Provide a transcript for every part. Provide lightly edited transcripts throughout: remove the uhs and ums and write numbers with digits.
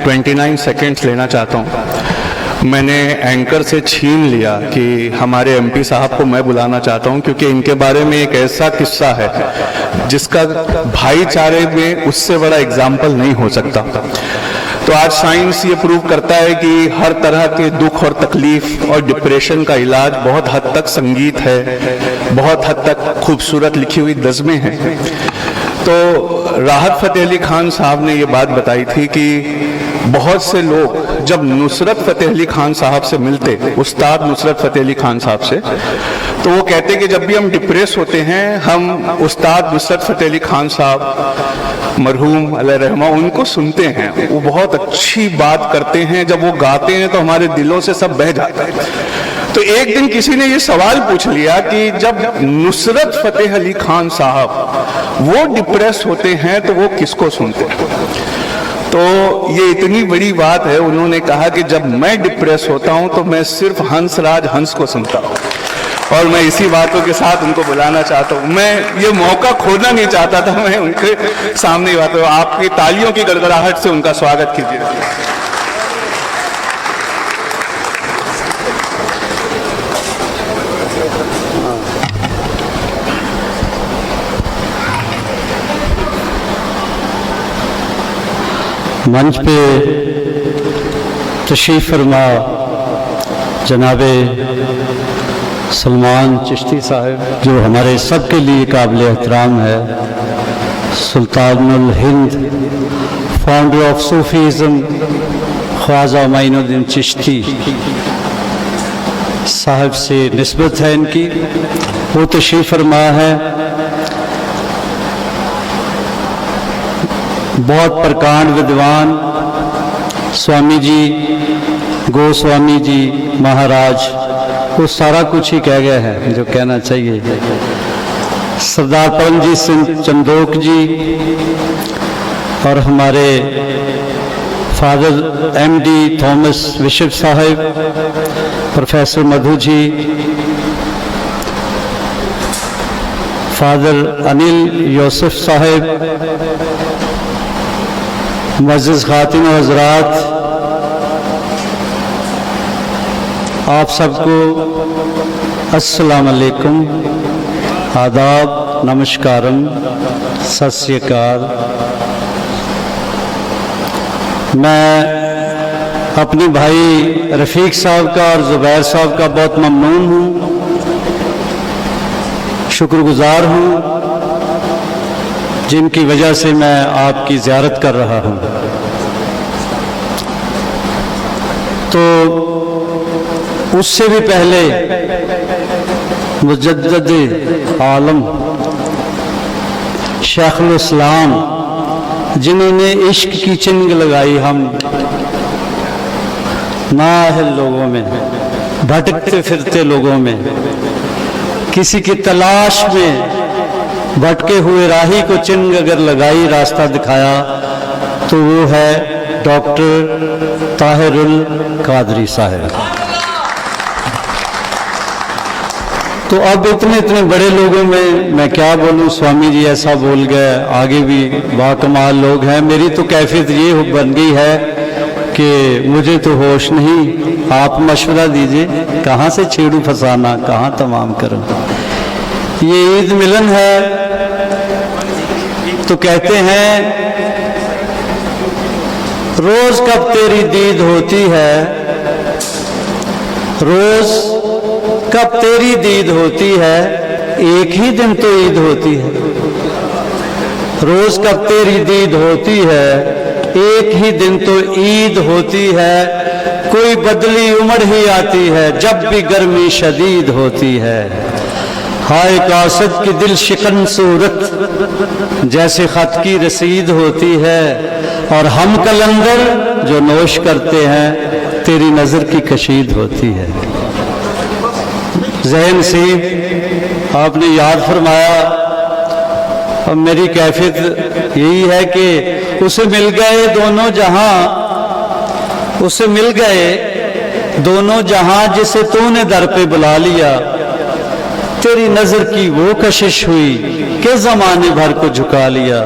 29 seconds लेना चाहता हूँ। मैंने एंकर से छीन लिया कि हमारे एमपी साहब को मैं बुलाना चाहता हूँ, क्योंकि इनके बारे में एक ऐसा किस्सा है जिसका भाईचारे में उससे बड़ा एग्जाम्पल नहीं हो सकता। तो आज साइंस ये प्रूव करता है कि हर तरह के दुख और तकलीफ और डिप्रेशन का इलाज बहुत हद तक संगीत है, बहुत हद तक खूबसूरत लिखी हुई नज़्में हैं। तो राहत फ़तेह अली खान साहब ने ये बात बताई थी कि बहुत से लोग जब नुसरत फ़तेह अली खान साहब से मिलते, उस्ताद नुसरत फ़तेह अली खान साहब से, तो वो कहते कि जब भी हम डिप्रेस होते हैं हम उस्ताद नुसरत फ़तेह अली खान साहब मरहूम अलैहि रहमा उनको सुनते हैं। वो बहुत अच्छी बात करते हैं, जब वो गाते हैं तो हमारे दिलों से सब बह जाता है। तो एक दिन किसी ने ये सवाल पूछ लिया कि जब नुसरत फ़तेह अली खान साहब वो डिप्रेस होते हैं तो वो किसको सुनते हैं? तो ये इतनी बड़ी बात है, उन्होंने कहा कि जब मैं डिप्रेस होता हूं तो मैं सिर्फ हंसराज हंस को सुनता हूं। और मैं इसी बातों के साथ उनको बुलाना चाहता हूं। मैं ये मौका खोना नहीं चाहता था, मैं उनके सामने ही बात हूं। आपकी तालियों की गड़गड़ाहट से उनका स्वागत कीजिए। मंच पे तशरीफ़ फरमा जनाबे सलमान चिश्ती साहब, जो हमारे सब के लिए काबिल एहतराम है, सुल्तानुल हिंद, founder of Sufism Khwaja Moinuddin Chishti Sahab से निस्बत है इनकी, वो तशरीफ़ फरमा है। बहुत प्रकांड विद्वान स्वामी जी, गोस्वामी जी महाराज, वो सारा कुछ ही कह गए हैं जो कहना चाहिए। सरदार परमजीत सिंह चंदोक जी और हमारे फादर एमडी थॉमस बिशप साहब, प्रोफेसर मधु जी, फादर अनिल यूसुफ साहब, मुअज़्ज़िज़ ख़ातिन व हज़रात, आप सबको अस्सलाम अलैकुम, आदाब, नमस्कारम, सत श्री अकाल। मैं अपने भाई रफ़ीक साहब का और ज़ुबैर साहब का बहुत ममनून हूँ, शुक्रगुज़ार हूँ, जिनकी वजह से मैं आपकी ज़ियारत कर रहा हूँ। तो उससे भी पहले मुजद्दिद आलम शेखुल इस्लाम, जिन्होंने इश्क की चिंग लगाई हम नाअहल लोगों में, भटकते फिरते लोगों में, किसी की तलाश में भटके हुए राही को चिन्ह अगर लगाई, रास्ता दिखाया, तो वो है डॉक्टर ताहिरुल कादरी साहब। तो अब इतने बड़े लोगों में मैं क्या बोलूं, स्वामी जी ऐसा बोल गए, आगे भी बाकमाल लोग हैं। मेरी तो कैफियत ये बन गई है कि मुझे तो होश नहीं, आप मशवरा दीजिए कहाँ से छेड़ू फसाना, कहाँ तमाम करूं। ये ईद मिलन है तो कहते हैं रोज कब तेरी दीद होती है, रोज कब तेरी दीद होती है, एक ही दिन तो ईद होती है। रोज कब तेरी दीद होती है, एक ही दिन तो ईद होती है। कोई बदली उम्र ही आती है जब भी गर्मी शदीद होती है। हाय कासद की दिल शिकन सूरत जैसे खत की रसीद होती है, और हम कलंदर जो नोश करते हैं तेरी नज़र की कशीद होती है। ज़हन नसीब आपने याद फरमाया, और मेरी कैफियत यही है कि उसे मिल गए दोनों जहां, उसे मिल गए दोनों जहां जिसे तूने दर पे बुला लिया। तेरी नजर की वो कशिश हुई कि जमाने भर को झुका लिया।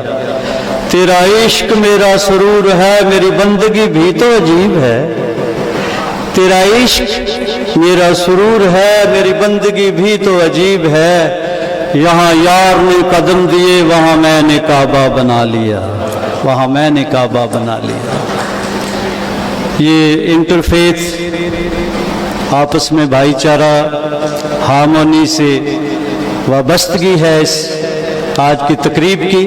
تیرا عشق میرا سرور ہے، میری بندگی بھی تو عجیب ہے۔ تیرا عشق میرا سرور ہے، میری بندگی بھی تو عجیب ہے۔ یہاں یار نے قدم دیے، وہاں میں نے کعبہ بنا لیا، وہاں میں نے کعبہ بنا لیا۔ یہ انٹرفیتھ آپس میں بھائی چارہ، ہارمونی سے وابستگی ہے اس آج کی تقریب کی۔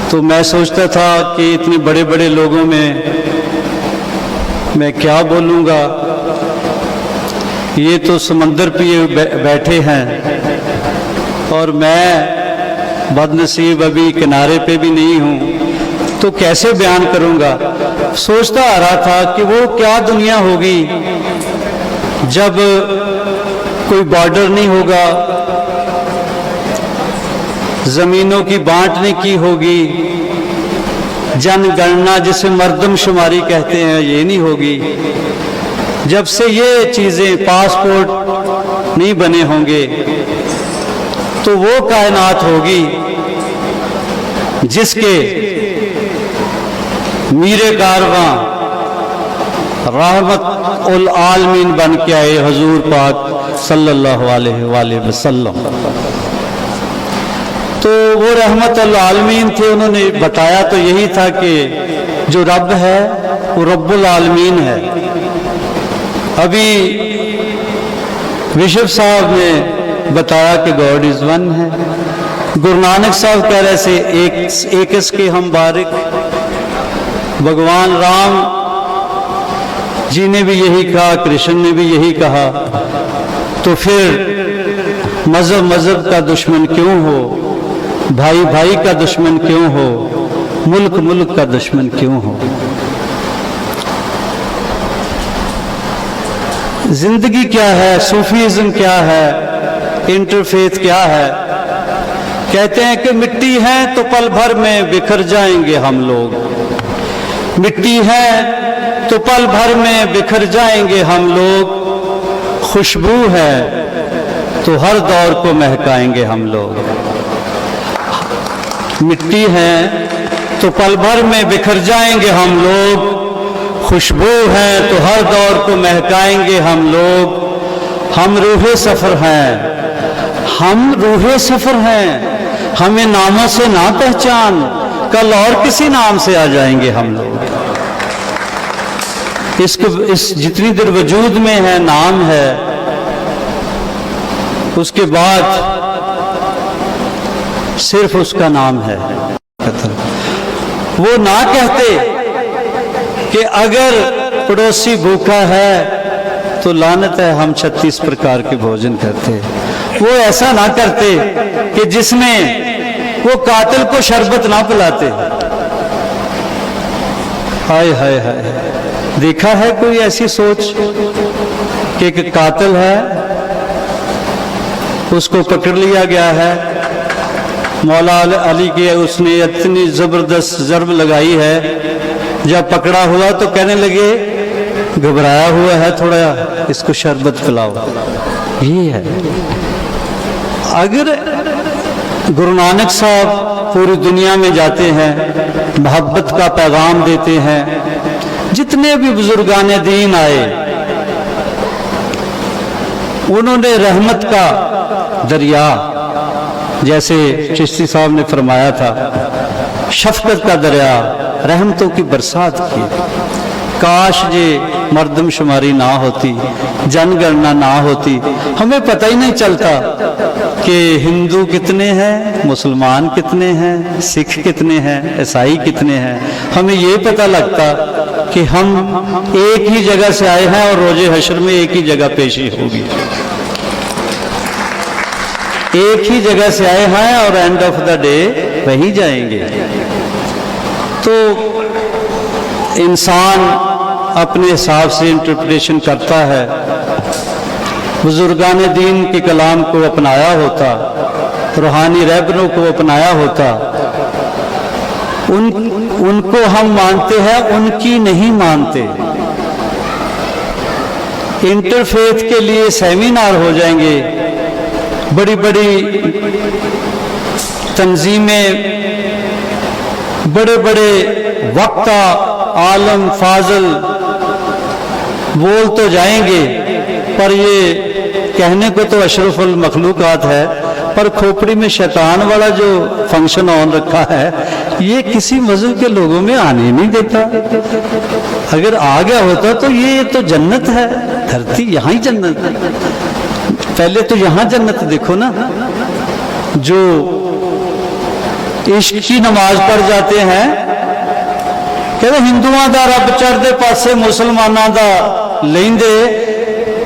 تو میں سوچتا تھا کہ اتنے بڑے بڑے لوگوں میں کیا بولوں گا، یہ تو سمندر پہ بیٹھے ہیں اور میں بد نصیب ابھی کنارے پہ بھی نہیں ہوں، تو کیسے بیان کروں گا۔ سوچتا آ رہا تھا کہ وہ کیا دنیا ہوگی جب کوئی بارڈر نہیں ہوگا، زمینوں کی بانٹنے کی ہوگی، جن گننا جسے مردم شماری کہتے ہیں یہ نہیں ہوگی، جب سے یہ چیزیں پاسپورٹ نہیں بنے ہوں گے، تو وہ کائنات ہوگی جس کے میر کارواں رحمت العالمین بن کے آئے حضور پاک صلی اللہ علیہ وآلہ وسلم۔ تو وہ رحمت العالمین تھے، انہوں نے بتایا تو یہی تھا کہ جو رب ہے وہ رب العالمین ہے۔ ابھی بشپ صاحب نے بتایا کہ گاڈ از ون ہے۔ گرو نانک صاحب کہہ رہے سے ایک اس کے ہم بارک۔ بھگوان رام جی نے بھی یہی کہا، کرشن نے بھی یہی کہا، تو پھر مذہب کا دشمن کیوں ہو، بھائی بھائی کا دشمن کیوں ہو، ملک کا دشمن کیوں ہو۔ زندگی کیا ہے، صوفیزم کیا ہے، انٹرفیتھ کیا ہے؟ کہتے ہیں کہ مٹی ہے تو پل بھر میں بکھر جائیں گے ہم لوگ، مٹی ہے تو پل بھر میں بکھر جائیں گے ہم لوگ، خوشبو ہے تو ہر دور کو مہکائیں گے ہم لوگ۔ مٹی ہے تو پل بھر میں بکھر جائیں گے ہم لوگ، خوشبو ہے تو ہر دور کو مہکائیں گے ہم لوگ۔ ہم روح سفر ہیں، ہم روح سفر ہیں، ہمیں ناموں سے نہ پہچان، کل اور کسی نام سے آ جائیں گے ہم لوگ۔ اس جتنی دیر وجود میں ہے نام ہے، اس کے بعد صرف اس کا نام ہے۔ وہ نہ کہتے کہ اگر پڑوسی بھوکا ہے تو لعنت ہے، ہم 36 پرکار کے بھوجن کرتے۔ وہ ایسا نہ کرتے کہ جس میں وہ قاتل کو شربت نہ پلاتے۔ ہائے ہائے ہائے، دیکھا ہے کوئی ایسی سوچ کہ ایک قاتل ہے، اس کو پکڑ لیا گیا ہے، مولا علی کے اس نے اتنی زبردست ضرب لگائی ہے، جب پکڑا ہوا تو کہنے لگے گھبرایا ہوا ہے تھوڑا، اس کو شربت پلاؤ۔ یہ ہے، اگر گرو نانک صاحب پوری دنیا میں جاتے ہیں، محبت کا پیغام دیتے ہیں، جتنے بھی بزرگان دین آئے انہوں نے رحمت کا دریا، جیسے چشتی صاحب نے فرمایا تھا، شفقت کا دریا، رحمتوں کی برسات کی۔ کاش یہ مردم شماری نہ ہوتی، جن گننا نہ ہوتی، ہمیں پتہ ہی نہیں چلتا کہ ہندو کتنے ہیں، مسلمان کتنے ہیں، سکھ کتنے ہیں، عیسائی کتنے ہیں۔ ہمیں یہ پتہ لگتا کہ ہم ایک ہی جگہ سے آئے ہیں اور روز حشر میں ایک ہی جگہ پیشی ہوگی، ایک ہی جگہ سے آئے ہیں اور اینڈ آف دا ڈے وہی جائیں گے۔ تو انسان اپنے حساب سے انٹرپریشن کرتا ہے۔ بزرگان دین کے کلام کو اپنایا ہوتا، روحانی رہبروں کو اپنایا ہوتا، ان کو ہم مانتے ہیں، ان کی نہیں مانتے۔ انٹرفیتھ کے لیے سیمینار ہو جائیں گے، بڑی بڑی تنظیمیں बड़े बड़े वक्ता, आलम, फाजल बोल तो जाएंगे, पर ये कहने को तो अशरफुल मखलूकात है, पर खोपड़ी में शैतान वाला जो फंक्शन ऑन रखा है, ये किसी मजहब के लोगों में आने नहीं देता। अगर आ गया होता तो ये तो जन्नत है, धरती यहाँ ही जन्नत है। पहले तो यहाँ जन्नत देखो ना, जो इश्क की नमाज पढ़ जाते हैं, कहते हिंदुआं दा रब चढ़दे पासे मुसलमानां दा लैंदे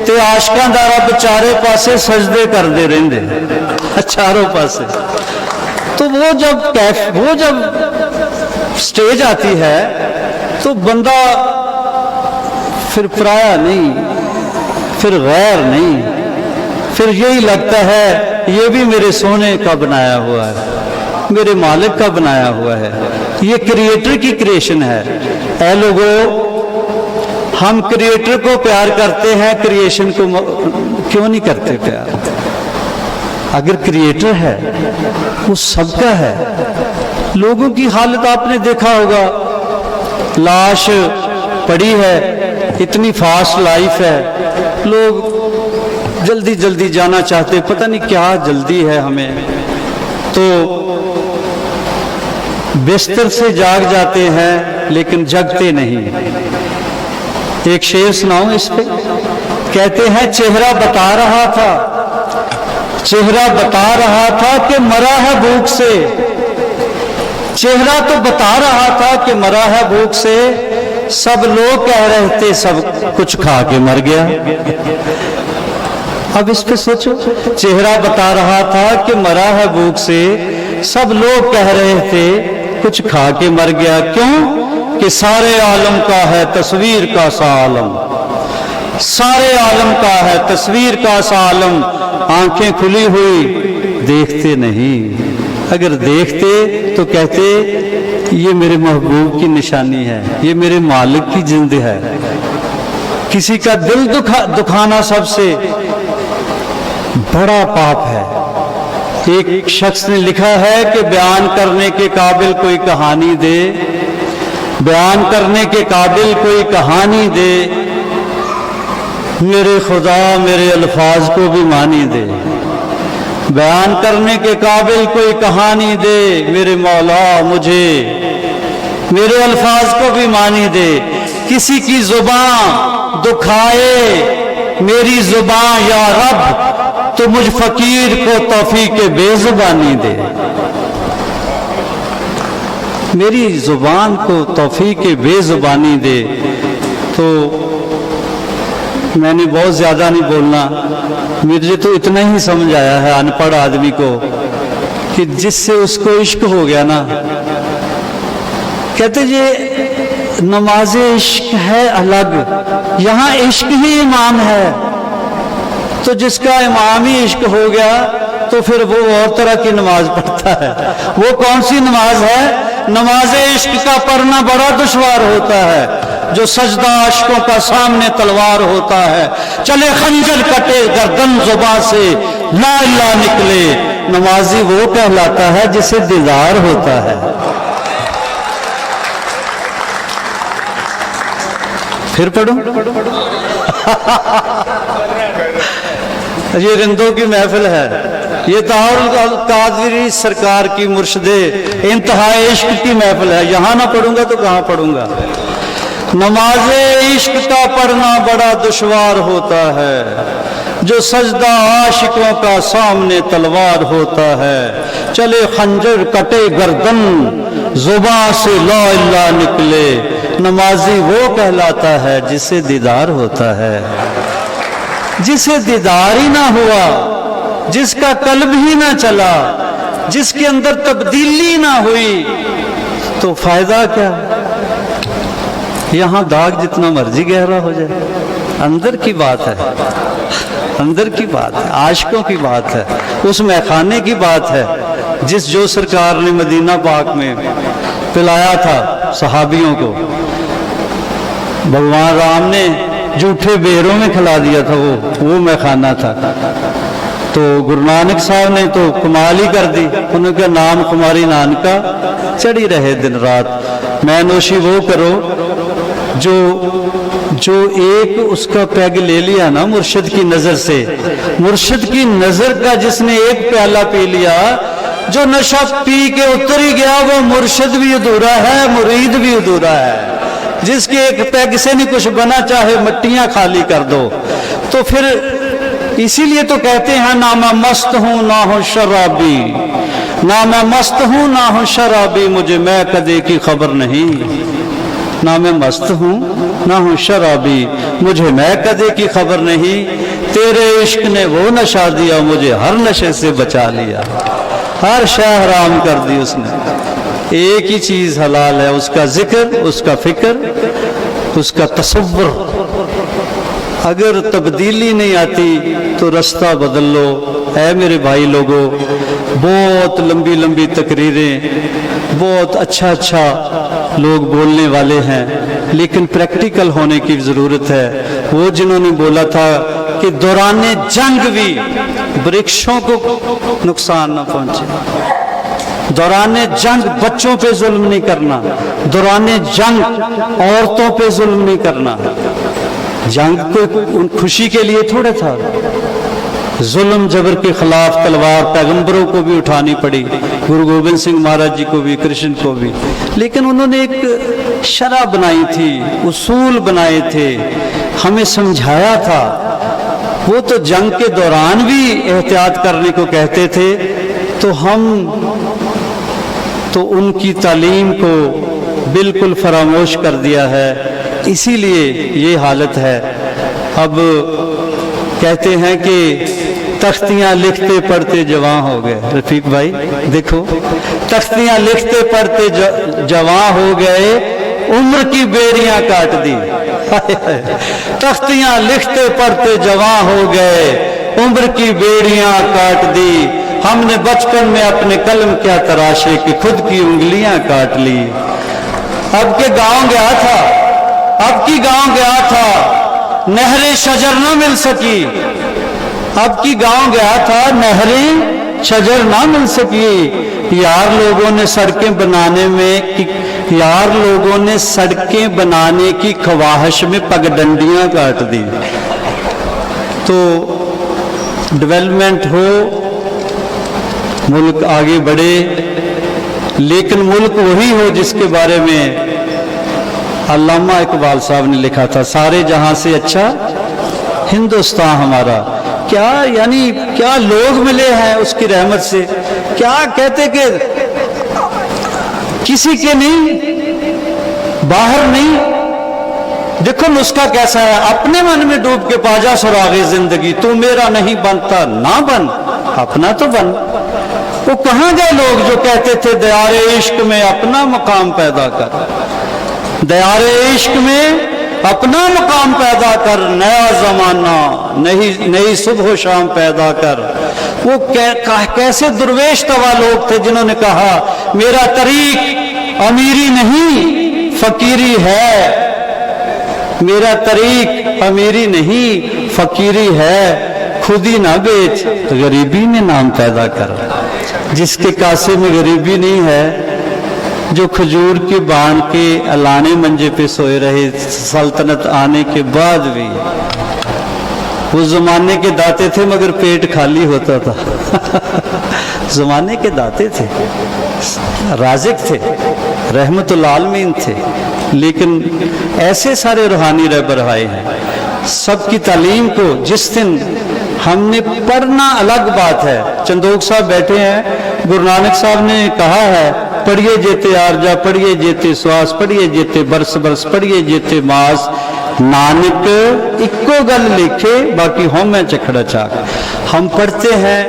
ते आशकां दा रब चारे पासे सजदे करदे रहिंदे, चारों पासे। तो वो जब स्टेज आती है तो बंदा फिर पराया नहीं, फिर गैर नहीं, फिर यही लगता है ये भी मेरे सोने का बनाया हुआ है, मेरे मालिक का बनाया हुआ है, ये क्रिएटर की क्रिएशन है। ऐ लोगों, हम क्रिएटर को प्यार करते हैं, क्रिएशन को क्यों नहीं करते प्यार? अगर क्रिएटर है वो सबका है। लोगों की हालत आपने देखा होगा, लाश पड़ी है, इतनी फास्ट लाइफ है, लोग जल्दी जल्दी जाना चाहते, पता नहीं क्या जल्दी है हमें, तो बिस्तर से जाग जाते हैं लेकिन जगते नहीं। एक शेर सुनाऊं इस पे, कहते हैं चेहरा बता रहा था, चेहरा बता रहा था कि मरा है भूख से, चेहरा तो बता रहा था कि मरा है भूख से, सब लोग कह रहे थे सब कुछ खा के मर गया। अब इस पे सोचो, चेहरा बता रहा था कि मरा है भूख से, सब लोग कह रहे थे कुछ खा के मर गया। क्यों? कि सारे आलम का है तस्वीर का सा आलम, सारे आलम का है तस्वीर का सा आलम, आंखें खुली हुई देखते नहीं, अगर देखते तो कहते ये मेरे महबूब की निशानी है, ये मेरे मालिक की जिंद है। किसी का दिल दुखाना सबसे बड़ा पाप है। एक शख्स ने लिखा है कि बयान करने के काबिल कोई कहानी दे, बयान करने के काबिल कोई कहानी दे, मेरे खुदा मेरे अल्फाज को भी मानी दे। बयान करने के काबिल कोई कहानी दे, मेरे मौला मुझे मेरे अल्फाज को भी मानी दे। किसी की जुबान दुखाए मेरी जुबान या रब, तो मुझ फकीर को तौफीक बेजुबानी दे। मेरी जुबान को तौफीक बेजुबानी दे। तो मैंने बहुत ज्यादा नहीं बोलना, मुझे तो इतना ही समझ आया है अनपढ़ आदमी को कि जिससे उसको इश्क हो गया ना, कहते ये नमाज इश्क है अलग, यहाँ इश्क ही इमाम है। तो जिसका इमाम ही इश्क हो गया तो फिर वो और तरह की नमाज पढ़ता है। वो कौन सी नमाज है? नमाज इश्क का पढ़ना बड़ा दुश्वार होता है, जो सजदा आशिकों का सामने तलवार होता है। चले खंजर कटे गर्दन जुबां से ला इलाहा निकले, नमाजी वो कहलाता है जिसे दीदार होता है। फिर पढ़ो ये रिंदों की महफिल है, ये ताउल कादरी सरकार की मुर्शदे इंतहा इश्क की महफिल है। यहां ना पढ़ूंगा तो कहां पढ़ूंगा? नमाज़े इश्क का पढ़ना बड़ा दुश्वार होता है, जो सजदा आशिकों का सामने तलवार होता है। चले खंजर कटे गर्दन जुबां से ला इलाहा निकले, नमाजी वो कहलाता है जिसे दीदार होता है। जिसे दीदार ही ना हुआ, जिसका कल्ब ही ना चला, जिसके अंदर तब्दीली ना हुई, तो फायदा क्या? यहां दाग जितना मर्जी गहरा हो जाए, अंदर की बात है, अंदर की बात है, आशिकों की बात है, उस मैखाने की बात है जो सरकार ने मदीना पाक में पिलाया था सहाबियों को। भगवान राम ने जूठे बेरों में खिला दिया था, वो मैखाना था। تو गुरु नानक साहब ने तो कमाल ही कर दी, उनका नाम कुमारी नानका चढ़ी रहे दिन रात। मैं नोशी वो करो जो एक उसका पैग ले लिया ना मुर्शिद की नजर से, मुर्शिद की नजर का जिसने एक प्याला पी लिया, जो नशा पी के उतर ही गया, वो मुर्शिद भी अधूरा है, मुरीद भी अधूरा है। जिसके एक पैग से नहीं कुछ बना, चाहे मट्टियां खाली कर दो। तो फिर इसीलिए तो कहते हैं ना मैं मस्त हूं ना हूं शराबी, ना मैं मस्त हूं ना हूं शराबी, मुझे मैं कदे की खबर नहीं। ना मैं मस्त हूं ना हूं शराबी, मुझे मैं कदे की खबर नहीं। तेरे इश्क ने वो नशा दिया, मुझे हर नशे से बचा लिया। हर शय हराम कर दी उसने, एक ही चीज हलाल है, उसका जिक्र, उसका फिक्र, उसका तसव्वुर। अगर तब्दीली नहीं आती तो रास्ता बदल लो। ऐ मेरे भाई लोगों, बहुत लंबी लंबी तकरीरें, बहुत अच्छा अच्छा लोग बोलने वाले हैं, लेकिन प्रैक्टिकल होने की ज़रूरत है। वो जिन्होंने बोला था कि दौराने जंग भी वृक्षों को नुकसान न पहुंचे, दौराने जंग बच्चों पे जुल्म नहीं करना, दौराने जंग औरतों पे जुल्म नहीं करना। जंग को खुशी के लिए थोड़ा था, जुल्म जबर के खिलाफ तलवार पैगंबरों को भी उठानी पड़ी, गुरु गोविंद सिंह महाराज जी को भी, कृष्ण को भी। लेकिन उन्होंने एक शरह बनाई थी, उसूल बनाए थे, हमें समझाया था। वो तो जंग के दौरान भी एहतियात करने को कहते थे, तो हम तो उनकी तालीम को बिल्कुल फरामोश कर दिया है, इसीलिए ये हालत है। अब कहते हैं कि तख्तियां लिखते पढ़ते जवां हो गए। रफीक भाई देखो, तख्तियां लिखते पढ़ते जवां हो गए, उम्र की बेड़ियां काट दी। तख्तियां लिखते पढ़ते जवां हो गए, उम्र की बेड़ियां काट दी। हमने बचपन में अपने कलम क्या तराशे कि खुद की उंगलियां काट ली। अब के गांव गया था, अब की गांव गया था, नहरें शजर न मिल सकी। अब की गांव गया था, नहरें शजर ना मिल सकी। यार लोगों ने सड़कें बनाने में, यार लोगों ने सड़कें बनाने की ख्वाहिश में पगडंडियां काट दी। तो डेवलपमेंट हो, मुल्क आगे बढ़े, लेकिन मुल्क वही हो जिसके बारे में अल्लामा इकबाल साहब ने लिखा था, सारे जहां से अच्छा हिंदुस्तान हमारा। क्या यानी क्या लोग मिले हैं उसकी रहमत से, क्या कहते कि किसी के नहीं, बाहर नहीं। देखो नुस्खा कैसा है, अपने मन में डूब के पाजा सुरागे जिंदगी, तू मेरा नहीं बनता ना बन, अपना तो बन। वो कहां गए लोग जो कहते थे दयारे इश्क में अपना मकाम पैदा कर, दयारे इश्क में अपना मकाम पैदा कर, नया जमाना नई सुबह शाम पैदा कर। वो कैसे दुर्वेश तवा लोग थे जिन्होंने कहा मेरा तरीक अमीरी नहीं फकीरी है, मेरा तरीक अमीरी नहीं फकीरी है, खुद ही ना बेच गरीबी में नाम पैदा कर। जिसके कासे में गरीबी नहीं है, जो खजूर के बाण के अलाने मंजे पे सोए रहे सल्तनत आने के बाद भी, उस जमाने के दाते थे मगर पेट खाली होता था। जमाने के दाते थे, राजिक थे, रहमतुल आलमीन थे, लेकिन ऐसे सारे रूहानी रहबर आए हैं। सबकी तालीम को जिस दिन हमने पढ़ना अलग बात है। चंदोक साहब बैठे हैं, गुरु नानक साहब ने कहा है पढ़िए जेते आरजा, पढ़िए जेते श्वास, पढ़िए जेते बरस बरस, पढ़िए जेते मास, नानक इक्को गल लिखे बाकी होम में चखड़ा चाक। हम पढ़ते हैं,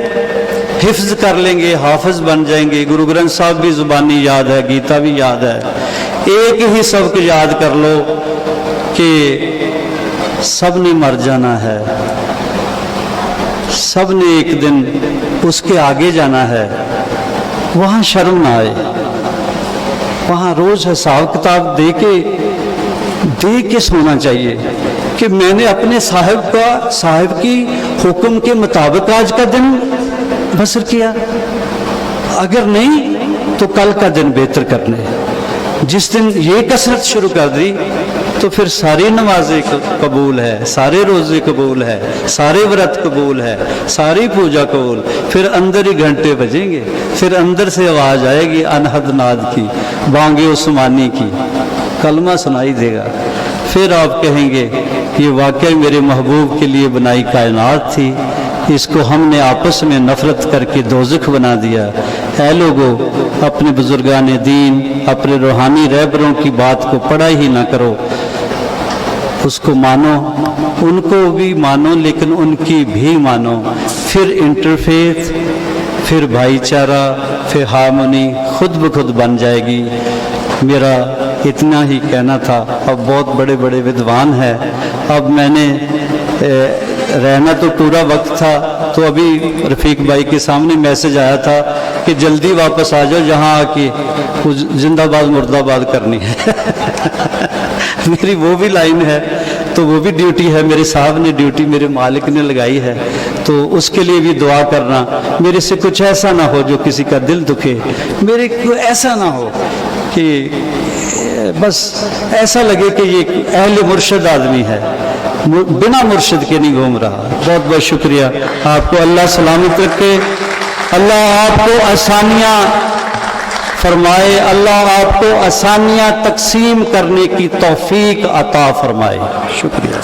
हिफ्ज कर लेंगे, हाफिज बन जाएंगे। गुरु ग्रंथ साहब भी जुबानी याद है, गीता भी याद है। एक ही सबक याद कर लो कि सब ने मर जाना है, सब ने एक दिन उसके आगे जाना है। वहां शर्म ना आए, वहां रोज हिसाब किताब दे के सोना चाहिए کہ میں نے اپنے صاحب کی حکم کے مطابق آج کا دن بسر کیا، اگر نہیں تو کل کا دن بہتر کرنے۔ جس دن یہ کثرت شروع کر دی تو پھر ساری نمازیں قبول ہے، سارے روزے قبول ہے، سارے ورت قبول ہے، ساری پوجا قبول۔ پھر اندر ہی گھنٹے بجیں گے، پھر اندر سے آواز آئے گی انہد ناد کی، بانگ عثمانی کی، کلمہ سنائی دے گا۔ پھر آپ کہیں گے یہ واقعی میرے محبوب کے لیے بنائی کائنات تھی، اس کو ہم نے آپس میں نفرت کر کے دوزخ بنا دیا۔ اے لوگو، اپنے بزرگان دین، اپنے روحانی رہبروں کی بات کو پڑھا ہی نہ کرو، اس کو مانو، ان کو بھی مانو لیکن ان کی بھی مانو۔ پھر انٹرفیتھ، پھر بھائی چارہ، پھر ہارمونی خود بخود بن جائے گی۔ میرا اتنا ہی کہنا تھا، اب بہت بڑے بڑے ودوان ہیں، اب میں نے رہنا تو پورا وقت تھا، تو ابھی رفیق بھائی کے سامنے میسج آیا تھا کہ جلدی واپس آ جاؤ، جہاں آ کے زندہ باد مرد آباد کرنی ہے۔ میری وہ بھی لائن ہے، تو وہ بھی ڈیوٹی ہے، میرے صاحب نے ڈیوٹی میرے مالک نے لگائی ہے، تو اس کے لیے بھی دعا کرنا۔ میرے سے کچھ ایسا نہ ہو جو کسی کا دل دکھے، میرے کو ایسا نہ ہو کہ بس ایسا لگے کہ یہ اہل مرشد آدمی ہے، بنا مرشد کے نہیں گھوم رہا۔ بہت بہت شکریہ، آپ کو اللہ سلامت رکھے، اللہ آپ کو آسانیاں فرمائے، اللہ آپ کو آسانیاں تقسیم کرنے کی توفیق عطا فرمائے۔ شکریہ۔